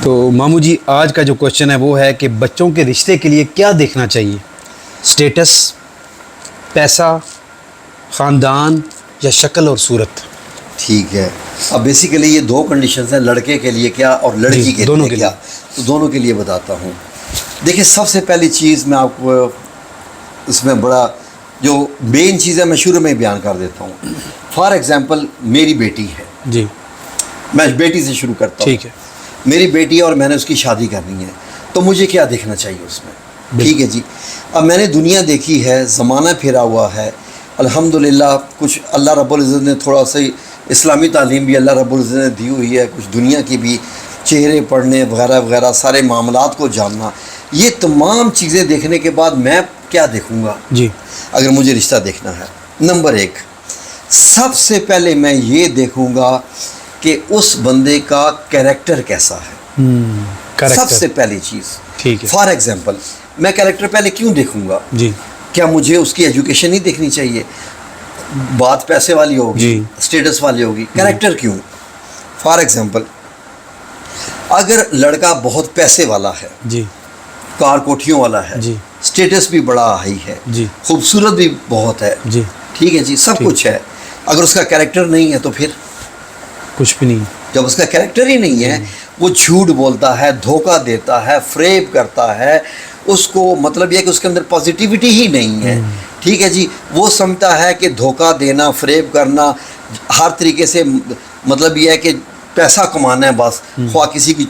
تو مامو جی آج کا جو کوشچن ہے وہ ہے کہ بچوں کے رشتے کے لیے کیا دیکھنا چاہیے؟ اسٹیٹس، پیسہ، خاندان یا شکل اور صورت؟ ٹھیک ہے. اب بیسیکلی یہ دو کنڈیشنز ہیں، لڑکے کے لیے کیا اور لڑکی کے دونوں لیے کے کیا. تو دونوں کے لیے بتاتا ہوں. دیکھیں سب سے پہلی چیز میں آپ کو اس میں بڑا جو مین چیز ہے میں شروع میں بیان کر دیتا ہوں. فار ایگزامپل میری بیٹی ہے، جی میں بیٹی سے شروع کرتا ہوں. ٹھیک ہے. میری بیٹی ہے اور میں نے اس کی شادی کرنی ہے، تو مجھے کیا دیکھنا چاہیے اس میں؟ ٹھیک ہے جی. اب میں نے دنیا دیکھی ہے، زمانہ پھرا ہوا ہے الحمدللہ. کچھ اللہ رب العزت نے تھوڑا سا اسلامی تعلیم بھی اللہ رب العزت نے دی ہوئی ہے، کچھ دنیا کی بھی، چہرے پڑھنے وغیرہ وغیرہ، سارے معاملات کو جاننا. یہ تمام چیزیں دیکھنے کے بعد میں کیا دیکھوں گا جی اگر مجھے رشتہ دیکھنا ہے؟ نمبر ایک، سب سے پہلے میں یہ دیکھوں گا کہ اس بندے کا کیریکٹر کیسا ہے. سب سے پہلی چیز. ٹھیک ہے. فار ایگزامپل میں کیریکٹر پہلے کیوں دیکھوں گا؟ جی کیا مجھے اس کی ایجوکیشن نہیں دیکھنی چاہیے؟ بات پیسے والی ہوگی، جی اسٹیٹس والی ہوگی، کیریکٹر کیوں؟ فار ایگزامپل اگر لڑکا بہت پیسے والا ہے، جی کار کوٹھیوں والا ہے، جی اسٹیٹس بھی بڑا ہائی ہے، جی خوبصورت بھی بہت ہے، جی ٹھیک ہے جی، سب کچھ ہے، اگر اس کا کیریکٹر نہیں ہے تو پھر کچھ بھی نہیں. جب اس کا کیریکٹر ہی نہیں ہے، وہ جھوٹ بولتا ہے، دھوکہ دیتا ہے، فریب کرتا ہے، اس کو مطلب یہ کہ اس کے اندر پازیٹیوٹی ہی نہیں ہے، ٹھیک ہے جی. وہ سمجھتا ہے کہ دھوکہ دینا، فریب کرنا، ہر طریقے سے مطلب یہ ہے کہ پیسہ کمانا ہے بس، خواہ کسی کی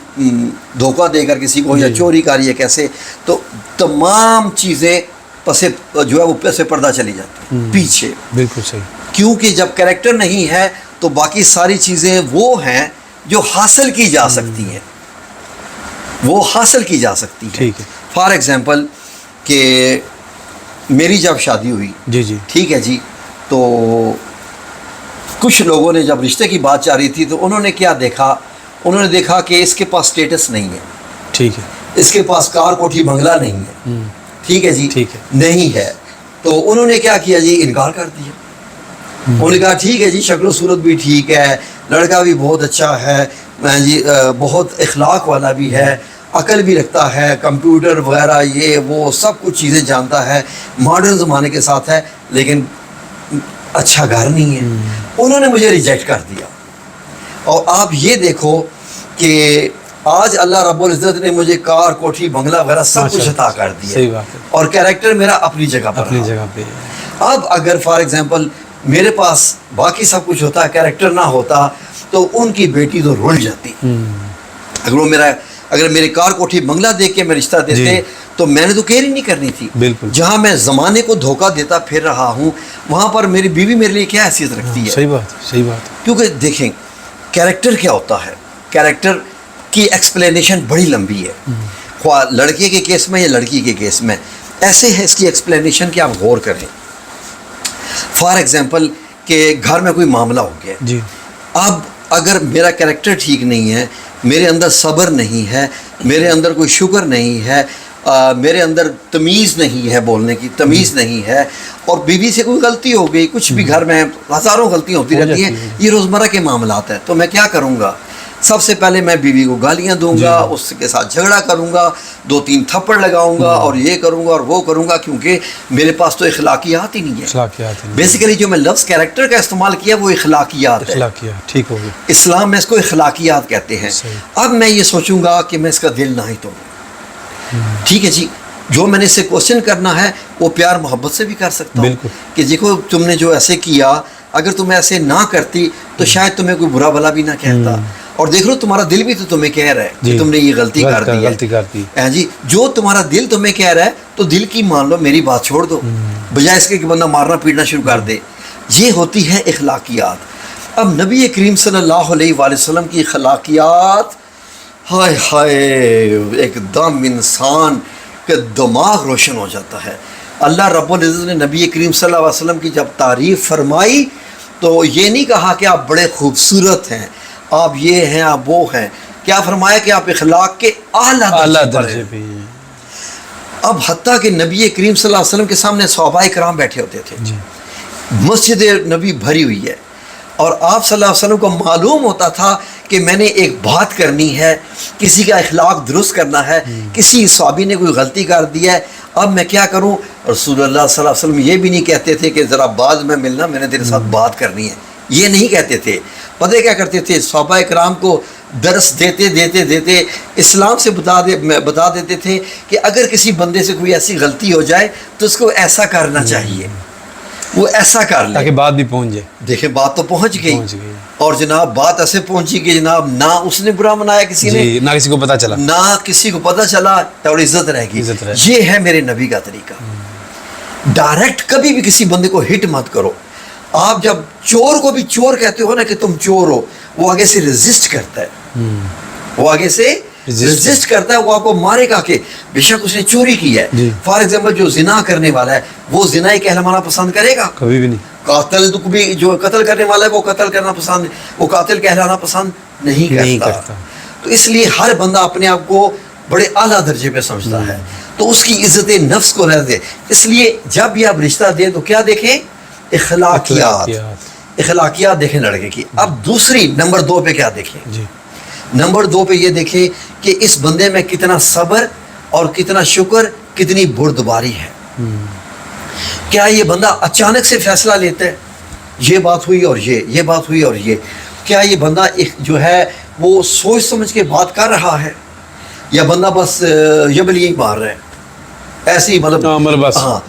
دھوکہ دے کر کسی کو یا چوری کاری ہے کیسے، تو تمام چیزیں پسے جو ہے وہ پیسے پردہ چلی جاتی ہیں پیچھے. بالکل صحیح. کیونکہ جب کریکٹر نہیں ہے تو باقی ساری چیزیں وہ ہیں جو حاصل کی جا سکتی ہیں، وہ حاصل کی جا سکتی ہیں. ٹھیک ہے. فار ایگزامپل کہ میری جب شادی ہوئی، جی جی ٹھیک ہے جی، تو کچھ لوگوں نے جب رشتے کی بات چاہ رہی تھی تو انہوں نے کیا دیکھا؟ انہوں نے دیکھا کہ اس کے پاس سٹیٹس نہیں ہے، ٹھیک ہے. اس کے پاس کار کوٹھی بنگلہ نہیں ہے، ٹھیک ہے جی، ٹھیک ہے. نہیں ہے. تو انہوں نے کیا کیا جی؟ انکار کر دیا. انہوں نے کہا ٹھیک ہے جی، شکل و صورت بھی ٹھیک ہے، لڑکا بھی بہت اچھا ہے جی، بہت اخلاق والا بھی ہے، عقل بھی رکھتا ہے، کمپیوٹر وغیرہ یہ وہ سب کچھ چیزیں جانتا ہے، ماڈرن زمانے کے ساتھ ہے، لیکن اچھا گھر نہیں ہے. انہوں نے مجھے ریجیکٹ کر دیا. اور آپ یہ دیکھو کہ آج اللہ رب العزت نے مجھے کار کوٹھی بنگلہ وغیرہ سب کچھ عطا کر دیا. صحیح بات ہے. اور کیریکٹر میرا اپنی جگہ پر، اپنی جگہ پہ. اب اگر فار ایگزامپل میرے پاس باقی سب کچھ ہوتا، کیریکٹر نہ ہوتا، تو ان کی بیٹی تو رول جاتی. اگر میرے کار کوٹھی بنگلہ دیکھ کے میں رشتہ دیتے تو میں نے تو کیئر ہی نہیں کرنی تھی. بالکل. جہاں میں زمانے کو دھوکہ دیتا پھر رہا ہوں، وہاں پر میری بیوی میرے لیے کیا حیثیت رکھتی ہے؟ صحیح بات، صحیح بات. کیونکہ دیکھیں کیریکٹر کیا ہوتا ہے، کیریکٹر کی ایکسپلینیشن بڑی لمبی ہے، خواہ لڑکے کے کیس میں یا لڑکی کے کیس میں. ایسے ہے اس کی ایکسپلینیشن کہ آپ غور کریں. فار ایگزامپل کہ گھر میں کوئی معاملہ ہو گیا جی. اب اگر میرا کیریکٹر ٹھیک نہیں ہے، میرے اندر صبر نہیں ہے، میرے اندر کوئی شکر نہیں ہے، میرے اندر تمیز نہیں ہے، بولنے کی تمیز نہیں ہے، اور بیوی سے کوئی غلطی ہو گئی، کچھ بھی گھر میں ہزاروں غلطیاں ہوتی رہتی ہیں، یہ روزمرہ کے معاملات ہیں، تو میں کیا کروں گا؟ سب سے پہلے میں بیوی کو گالیاں دوں گا، اس کے ساتھ جھگڑا کروں گا، 2-3 تھپڑ لگاؤں گا، اور یہ کروں گا اور وہ کروں گا، کیونکہ میرے پاس تو اخلاقیات ہی نہیں ہے. بیسیکلی جو میں لفظ کیریکٹر کا استعمال کیا وہ اخلاقیات ہے. ٹھیک ہوگی. اسلام میں اس کو اخلاقیات کہتے ہیں. اب میں یہ سوچوں گا کہ میں اس کا دل نہ ہی توڑوں. ٹھیک ہے جی، جو میں نے اس سے کوشچن کرنا ہے وہ پیار محبت سے بھی کر سکتا ہوں کہ دیکھو تم نے جو ایسے کیا، اگر تم ایسے نہ کرتی تو شاید تمہیں کوئی برا بھلا بھی نہ کہتا، اور دیکھ لو تمہارا دل بھی تو تمہیں کہہ رہا ہے کہ تم نے یہ غلطی کر دی ہے جی. جو تمہارا دل تمہیں کہہ رہا ہے تو دل کی مان لو، میری بات چھوڑ دو، بجائے اس کے کہ بندہ مارنا پیٹنا شروع کر دے. یہ ہوتی ہے اخلاقیات. اب نبی کریم صلی اللہ علیہ وآلہ وسلم کی اخلاقیات، ہائے ہائے، ایک دم انسان کا دماغ روشن ہو جاتا ہے. اللہ رب العزت نے نبی کریم صلی اللہ علیہ وسلم کی جب تعریف فرمائی تو یہ نہیں کہا کہ آپ بڑے خوبصورت ہیں، آپ یہ ہیں، آپ وہ ہیں. کیا فرمایا کہ آپ اخلاق کے اعلیٰ درجے پہ ہیں. اب حتیٰ کہ نبی کریم صلی اللہ علیہ وسلم کے سامنے صحابہ کرام بیٹھے ہوتے تھے، مسجد نبی بھری ہوئی ہے، اور آپ صلی اللہ علیہ وسلم کو معلوم ہوتا تھا کہ میں نے ایک بات کرنی ہے، کسی کا اخلاق درست کرنا ہے، کسی صحابی نے کوئی غلطی کر دی ہے، اب میں کیا کروں؟ رسول اللہ صلی اللہ علیہ وسلم یہ بھی نہیں کہتے تھے کہ ذرا بعد میں ملنا، میں نے تیرے ساتھ بات کرنی ہے، یہ نہیں کہتے تھے۔ پتہ کیا کرتے تھے؟ صحابہ اکرام کو درس دیتے اسلام سے بتا دیتے تھے کہ اگر کسی بندے سے کوئی ایسی غلطی ہو جائے تو اس کو ایسا کرنا چاہیے، وہ ایسا کر لے تاکہ بات بھی پہنچ جائے۔ دیکھیں بات تو پہنچ گئی، اور جناب بات ایسے پہنچی کہ جناب نہ اس نے برا منایا کسی نے، نہ کسی کو پتہ چلا، نہ کسی کو پتہ چلا، اور عزت رہ گئی۔ یہ ہے میرے نبی کا طریقہ۔ ڈائریکٹ کبھی بھی کسی بندے کو ہٹ مت کرو۔ آپ جب چور کو بھی چور کہتے ہو نا کہ تم چور ہو، وہ آگے سے ریزسٹ کرتا ہے، وہ آگے سے ریزسٹ کرتا ہے، وہ آپ کو مارے گا کہ بے شک اس نے چوری کی ہے۔ فار ایگزامپل جو زنا کرنے والا ہے وہ زنا ہی کہلوانا پسند کرے گا؟ کبھی بھی نہیں۔ قاتل کو بھی، جو قتل کرنے والا ہے وہ قتل کرنا پسند، وہ قاتل کہلانا پسند نہیں کرتا۔ تو اس لیے ہر بندہ اپنے آپ کو بڑے اعلیٰ درجے پہ سمجھتا ہے، تو اس کی عزت نفس کو رہ دے۔ اس لیے جب بھی آپ رشتہ دیں تو کیا دیکھیں؟ اخلاقیات دیکھیں لڑکے کی۔ اب دوسری نمبر 2 پہ کیا دیکھیں؟ نمبر 2 پہ یہ دیکھیں کہ اس بندے میں کتنا صبر اور کتنا شکر، کتنی بردباری ہے۔ کیا یہ بندہ اچانک سے فیصلہ لیتا ہے، یہ بات ہوئی اور یہ بات ہوئی اور یہ؟ کیا یہ بندہ جو ہے وہ سوچ سمجھ کے بات کر رہا ہے، یا بندہ بس یہی مار رہا ہے ایسے ہی، مطلب بس؟ ہاں،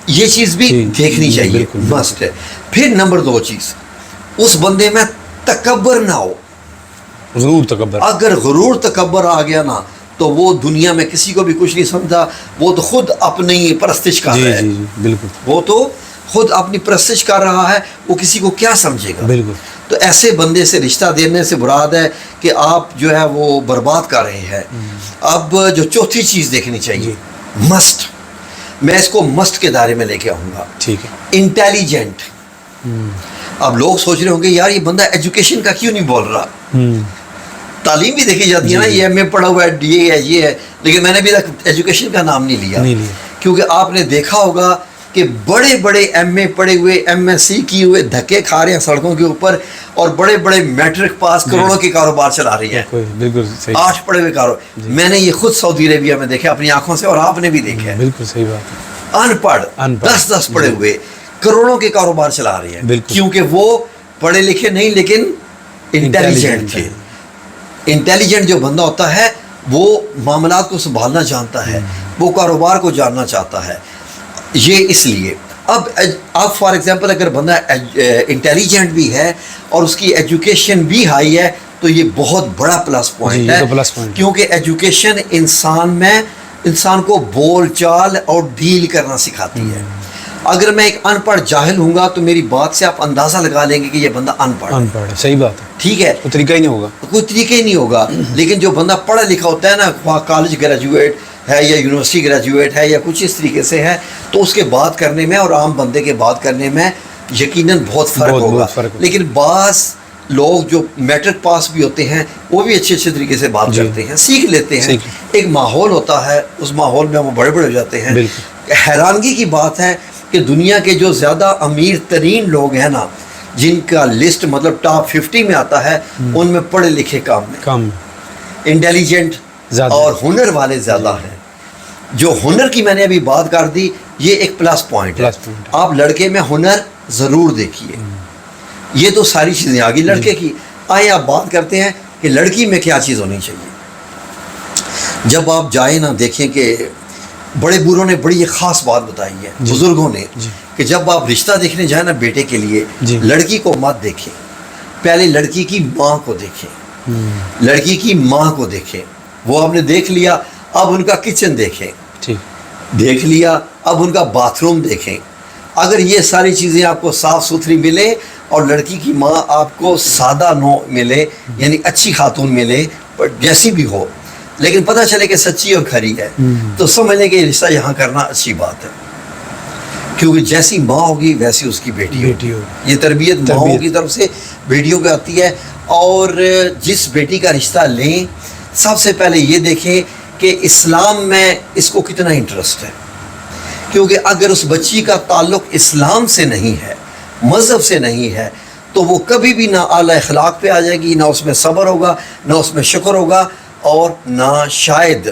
یہ چیز بھی دیکھنی چاہیے، مسٹ ہے۔ پھر نمبر 2 چیز، اس بندے میں تکبر نہ ہو، غرور تکبر۔ اگر غرور تکبر آ گیا نا تو وہ دنیا میں کسی کو بھی کچھ نہیں سمجھتا، وہ تو خود اپنی پرستش کر رہا ہے، بالکل، وہ تو خود اپنی پرستش کر رہا ہے، وہ کسی کو کیا سمجھے گا؟ بالکل۔ تو ایسے بندے سے رشتہ دینے سے مراد ہے کہ آپ جو ہے وہ برباد کر رہے ہیں۔ اب جو چوتھی چیز دیکھنی چاہیے، مسٹ، میں اس کو مسٹ کے دائرے میں لے کے آؤں گا، ٹھیک ہے، انٹیلیجنٹ۔ اب لوگ سوچ رہے ہوں گے یار یہ بندہ ایجوکیشن کا کیوں نہیں بول رہا؟ تعلیم بھی دیکھی جاتی ہے نا، یہ ایم اے پڑھا ہوا ہے، یہ ہے، لیکن میں نے ابھی تک ایجوکیشن کا نام نہیں لیا، کیونکہ آپ نے دیکھا ہوگا کہ بڑے بڑے ایم اے پڑھے ہوئے، ایم ایس سی کیے ہوئے دھکے کھا رہے ہیں سڑکوں کے اوپر، اور بڑے بڑے میٹرک پاس کروڑوں کے کاروبار چلا رہی ہے، بالکل صحیح، 8 پڑھے ہوئے کاروبار۔ میں نے یہ خود سعودی عربیہ میں دیکھا اپنی آنکھوں سے، اور آپ نے بھی دیکھا ہے، بالکل صحیح بات ہے، ان پڑھ 10 پڑھے ہوئے کروڑوں کے کاروبار چلا رہے ہیں، کیونکہ وہ پڑھے لکھے نہیں لیکن انٹیلیجنٹ تھے۔ انٹیلیجنٹ جو بندہ ہوتا ہے وہ معاملات کو سنبھالنا جانتا ہے، وہ کاروبار کو جاننا چاہتا ہے، یہ اس لیے۔ اب فار ایگزامپل اگر بندہ انٹیلیجنٹ بھی ہے اور اس کی ایجوکیشن بھی ہائی ہے تو یہ بہت بڑا پلس پوائنٹ ہے، کیونکہ ایجوکیشن انسان کو بول چال اور ڈیل کرنا سکھاتی ہے۔ اگر میں ایک ان پڑھ جاہل ہوں گا تو میری بات سے آپ اندازہ لگا لیں گے کہ یہ بندہ ان پڑھ ہے، صحیح بات ہے، ٹھیک ہے، کوئی طریقہ ہی نہیں ہوگا، کوئی طریقہ ہی نہیں ہوگا۔ لیکن جو بندہ پڑھا لکھا ہوتا ہے نا، کالج گریجویٹ ہے یا یونیورسٹی گریجویٹ ہے یا کچھ اس طریقے سے ہے، تو اس کے بات کرنے میں اور عام بندے کے بات کرنے میں یقیناً بہت فرق ہوگا۔ لیکن بعض لوگ جو میٹرک پاس بھی ہوتے ہیں وہ بھی اچھے طریقے سے بات کرتے ہیں، سیکھ لیتے ہیں، ایک ماحول ہوتا ہے، اس ماحول میں وہ بڑے بڑے ہو جاتے ہیں۔ حیرانگی کی بات ہے کہ دنیا کے جو زیادہ امیر ترین لوگ ہیں نا، جن کا لسٹ مطلب ٹاپ 50 میں آتا ہے، ان میں پڑھے لکھے کم، انٹیلیجنٹ اور ہنر والے زیادہ ہیں۔ جو ہنر کی میں نے ابھی بات کر دی، یہ ایک پلس پوائنٹ ہے۔ آپ لڑکے میں ہنر ضرور دیکھیے، یہ تو ساری چیزیں آ گئی لڑکے کی۔ آئے آپ بات کرتے ہیں کہ لڑکی میں کیا چیز ہونی چاہیے۔ جب آپ جائیں نا، دیکھیں کہ بڑے بوڑھوں نے بڑی ایک خاص بات بتائی ہے، بزرگوں نے، کہ جب آپ رشتہ دیکھنے جائیں نا بیٹے کے لیے، لڑکی کو مت دیکھیں، پہلے لڑکی کی ماں کو دیکھیں، لڑکی کی ماں کو دیکھیں۔ وہ آپ نے دیکھ لیا، اب ان کا کچن دیکھیں، دیکھ لیا، اب ان کا باتھ روم دیکھیں۔ اگر یہ ساری چیزیں آپ کو صاف ستھری ملے اور لڑکی کی ماں آپ کو سادہ نو ملے، یعنی اچھی خاتون ملے جیسی بھی ہو، لیکن پتہ چلے کہ سچی اور کھری ہے، تو سمجھ لیں کہ یہ رشتہ یہاں کرنا اچھی بات ہے، کیونکہ جیسی ماں ہوگی ویسی اس کی بیٹی ہوگی۔ یہ تربیت ماؤں کی طرف سے بیٹیوں پہ آتی ہے۔ اور جس بیٹی کا رشتہ لیں، سب سے پہلے یہ دیکھیں کہ اسلام میں اس کو کتنا انٹرسٹ ہے، کیونکہ اگر اس بچی کا تعلق اسلام سے نہیں ہے، مذہب سے نہیں ہے، تو وہ کبھی بھی نہ اعلیٰ اخلاق پہ آ جائے گی، نہ اس میں صبر ہوگا، نہ اس میں شکر ہوگا، اور نہ شاید،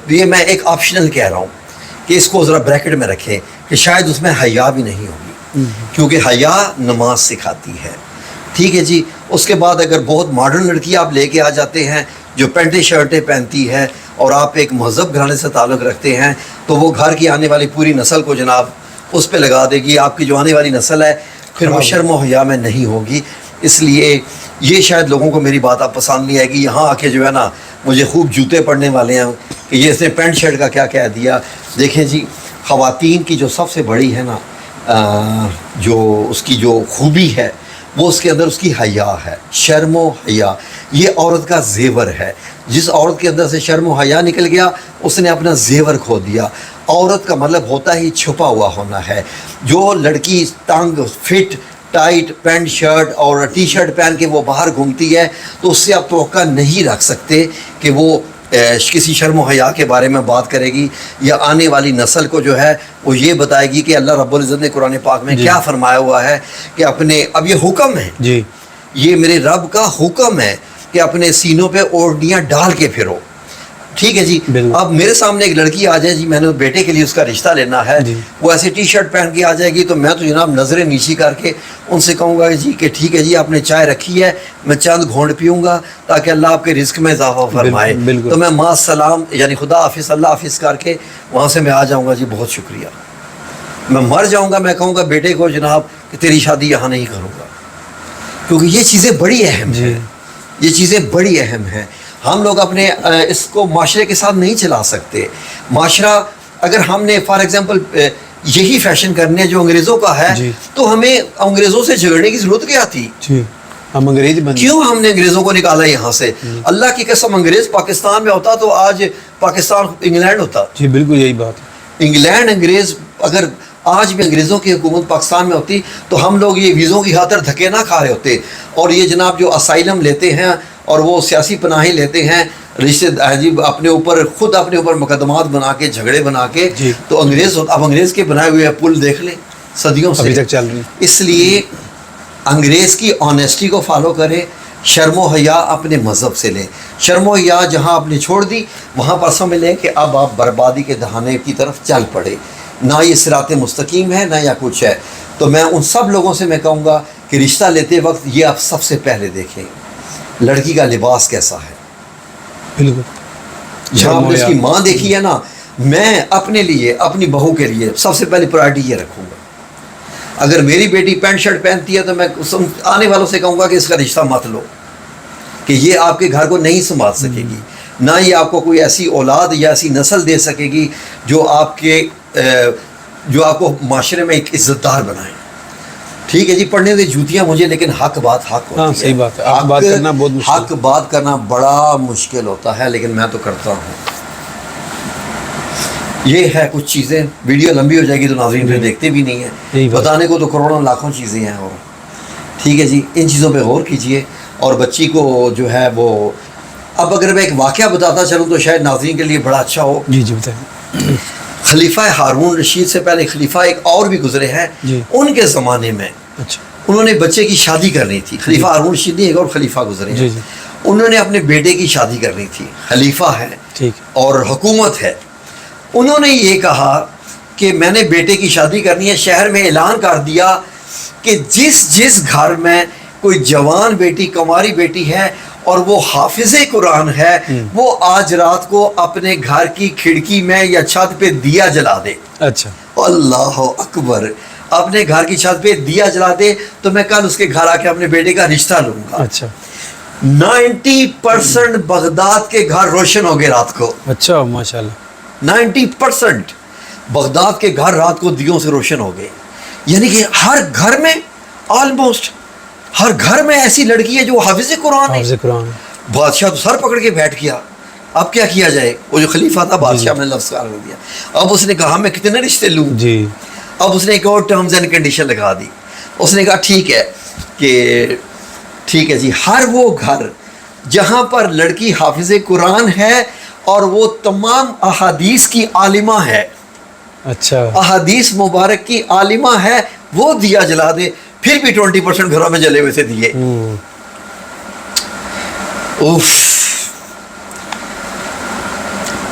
یہ میں ایک آپشنل کہہ رہا ہوں کہ اس کو ذرا بریکٹ میں رکھیں، کہ شاید اس میں حیا بھی نہیں ہوگی، کیونکہ حیا نماز سکھاتی ہے. ٹھیک ہے جی. اس کے بعد اگر بہت ماڈرن لڑکی آپ لے کے آ جاتے ہیں جو پینٹیں شرٹیں پہنتی ہے اور آپ ایک مہذب گھرانے سے تعلق رکھتے ہیں، تو وہ گھر کی آنے والی پوری نسل کو جناب اس پہ لگا دے گی. آپ کی جو آنے والی نسل ہے پھر وہ شرم و حیا میں نہیں ہوگی. اس لیے یہ شاید لوگوں کو میری بات آپ پسند نہیں آئے گی. یہاں آ کے جو ہے نا مجھے خوب جوتے پڑنے والے ہیں کہ یہ اس نے پینٹ شرٹ کا کیا کہہ دیا. دیکھیں جی، خواتین کی جو سب سے بڑی ہے نا جو اس کی جو خوبی ہے وہ اس کے اندر اس کی حیا ہے، شرم و حیا. یہ عورت کا زیور ہے. جس عورت کے اندر سے شرم و حیا نکل گیا اس نے اپنا زیور کھو دیا. عورت کا مطلب ہوتا ہی چھپا ہوا ہونا ہے. جو لڑکی تنگ فٹ ٹائٹ پینٹ شرٹ اور ٹی شرٹ پہن کے وہ باہر گھومتی ہے تو اس سے آپ توقع نہیں رکھ سکتے کہ وہ کسی شرم و حیا کے بارے میں بات کرے گی، یا آنے والی نسل کو جو ہے وہ یہ بتائے گی کہ اللہ رب العزت نے قرآن پاک میں کیا فرمایا ہوا ہے کہ اپنے، اب یہ حکم ہے جی، یہ میرے رب کا حکم ہے کہ اپنے سینوں پہ اوڑھنیاں ڈال کے پھرو. ٹھیک ہے جی. اب میرے سامنے ایک لڑکی آ جائے جی، میں نے بیٹے کے لیے اس کا رشتہ لینا ہے، وہ ایسے ٹی شرٹ پہن کے آ جائے گی تو میں تو جناب نظریں نیچی کر کے ان سے کہوں گا جی کہ ٹھیک ہے جی آپ نے چائے رکھی ہے، میں چند گھونٹ پیوں گا تاکہ اللہ آپ کے رزق میں اضافہ فرمائے. تو میں ماں سلام یعنی خدا حافظ اللہ حافظ کر کے وہاں سے میں آ جاؤں گا. جی بہت شکریہ. میں مر جاؤں گا، میں کہوں گا بیٹے کو جناب کہ تیری شادی یہاں نہیں کروں گا، کیونکہ یہ چیزیں بڑی اہم ہیں. یہ چیزیں بڑی اہم ہیں. ہم لوگ اپنے اس کو معاشرے کے ساتھ نہیں چلا سکتے. معاشرہ اگر ہم نے فار ایگزامپل یہی فیشن کرنے جو انگریزوں کا ہے تو ہمیں انگریزوں سے جھگڑنے کی ضرورت کیا تھی؟ ہم انگریز بن کیوں ہم نے انگریزوں کو نکالا یہاں سے؟ اللہ کی قسم انگریز پاکستان میں ہوتا تو آج پاکستان انگلینڈ ہوتا. جی بالکل یہی بات ہے. انگلینڈ انگریز اگر آج بھی انگریزوں کی حکومت پاکستان میں ہوتی تو ہم لوگ یہ ویزوں کی خاطر دھکے نہ کھا رہے ہوتے. اور یہ جناب جو اسائلم لیتے ہیں اور وہ سیاسی پناہیں لیتے ہیں رشتے جی اپنے اوپر خود اپنے اوپر مقدمات بنا کے جھگڑے بنا کے، تو انگریز اب انگریز کے بنائے ہوئے پل دیکھ لیں صدیوں سے ابھی تک چل رہی. اس لیے انگریز کی آنیسٹی کو فالو کریں، شرم و حیا اپنے مذہب سے لیں. شرم و حیا جہاں آپ نے چھوڑ دی وہاں پر سمجھ لیں کہ اب آپ بربادی کے دہانے کی طرف چل پڑے. نہ یہ صراط مستقیم ہے نہ یا کچھ ہے. تو میں ان سب لوگوں سے میں کہوں گا کہ رشتہ لیتے وقت یہ آپ سب سے پہلے دیکھیں لڑکی کا لباس کیسا ہے. بالکل. جہاں آپ نے اس کی ماں دیکھی ہے نا، میں اپنے لیے اپنی بہو کے لیے سب سے پہلی پرائرٹی یہ رکھوں گا. اگر میری بیٹی پینٹ شرٹ پہنتی ہے تو میں آنے والوں سے کہوں گا کہ اس کا رشتہ مت لو، کہ یہ آپ کے گھر کو نہیں سنبھال سکے گی، نہ یہ آپ کو کوئی ایسی اولاد یا ایسی نسل دے سکے گی جو آپ کو معاشرے میں ایک عزت دار بنائے. ٹھیک ہے جی. پڑھنے سے جوتیاں مجھے، لیکن حق بات حق ہوتی ہے. صحیح بات ہے. حق بات کرنا بڑا مشکل ہوتا ہے، لیکن میں تو کرتا ہوں. یہ ہے کچھ چیزیں. ویڈیو لمبی ہو جائے گی تو ناظرین پھر دیکھتے بھی نہیں ہیں. بتانے کو تو کروڑوں لاکھوں چیزیں ہیں. اور ٹھیک ہے جی، ان چیزوں پہ غور کیجئے. اور بچی کو جو ہے وہ، اب اگر میں ایک واقعہ بتاتا چلوں تو شاید ناظرین کے لیے بڑا اچھا ہو. جی جی بتائیں. خلیفہ ہارون رشید سے پہلے خلیفہ ایک اور بھی گزرے ہیں. ان کے زمانے میں انہوں نے بچے کی شادی کرنی تھی. خلیفہ ہارون رشید نہیں، ایک اور خلیفہ گزرے ہیں. انہوں نے اپنے بیٹے کی شادی کرنی تھی. خلیفہ ہے اور حکومت ہے. انہوں نے یہ کہا کہ میں نے بیٹے کی شادی کرنی ہے. شہر میں اعلان کر دیا کہ جس گھر میں کوئی جوان بیٹی کماری بیٹی ہے اور وہ حافظ قرآن ہے، وہ آج رات کو اپنے گھر کی کھڑکی میں یا چھت پہ دیا جلا دے. اچھا. اللہ اکبر. اپنے گھر کی چھت پہ دیا جلا دے تو میں کل اس کے گھر آ کے اپنے بیٹے کا رشتہ لوں گا. اچھا. 90% بغداد کے گھر روشن ہو گئے رات کو. اچھا ماشاءاللہ. 90% بغداد کے گھر رات کو دیوں سے روشن ہو گئے. یعنی کہ ہر گھر میں آلموسٹ ہر گھر میں ایسی لڑکی ہے جو حافظ قرآن ہے. بادشاہ تو سر پکڑ کے بیٹھ گیا. اب کیا کیا جائے؟ وہ جو خلیفہ تھا بادشاہ نے لفظ کر دیا. اب اس نے کہا میں کتنے رشتے لوں. اب اس نے ایک اور ٹرمز اینڈ کنڈیشن لگا دی. اس نے کہا ٹھیک ہے جی، ہر وہ گھر جہاں پر لڑکی حافظ قرآن ہے اور وہ تمام احادیث کی عالمہ ہے، اچھا احادیث مبارک کی عالمہ ہے، وہ دیا جلا دے. پھر بھی 20% گھروں میں جلے ہوئے سے دیے. اوف.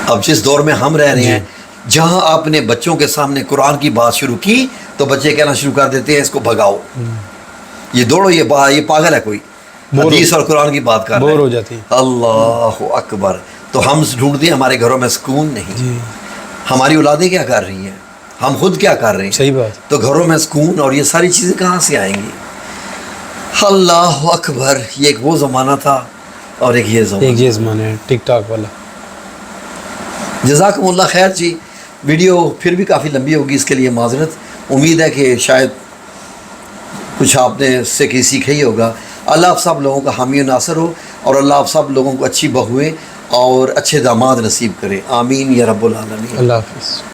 اب جس دور میں ہم رہ رہے ہیں جہاں آپ نے بچوں کے سامنے قرآن کی بات شروع کی تو بچے کہنا شروع کر دیتے ہیں اس کو بھگاؤ, یہ دوڑو, یہ پاگل ہے کوئی, حدیث اور قرآن کی بات کر رہے ہیں. بور ہو جاتی. اللہ اکبر. تو ہم ڈھونڈتے ہیں ہمارے گھروں میں سکون نہیں. ہماری اولادیں کیا کر رہی ہیں, ہم خود کیا کر رہے ہیں. صحیح بات. تو گھروں میں سکون اور یہ ساری چیزیں کہاں سے آئیں گی. اللہ اکبر. یہ ایک وہ زمانہ تھا اور ایک یہ زمانہ ہے ٹک ٹاک والا. جزاکم اللہ خیر جی. ویڈیو پھر بھی کافی لمبی ہوگی, اس کے لیے معذرت. امید ہے کہ شاید کچھ آپ نے اس سے سیکھا ہی ہوگا. اللہ آپ سب لوگوں کا حامی و ناصر ہو, اور اللہ آپ سب لوگوں کو اچھی بہویں اور اچھے داماد نصیب کرے. آمین یا رب العالمین. اللہ حافظ.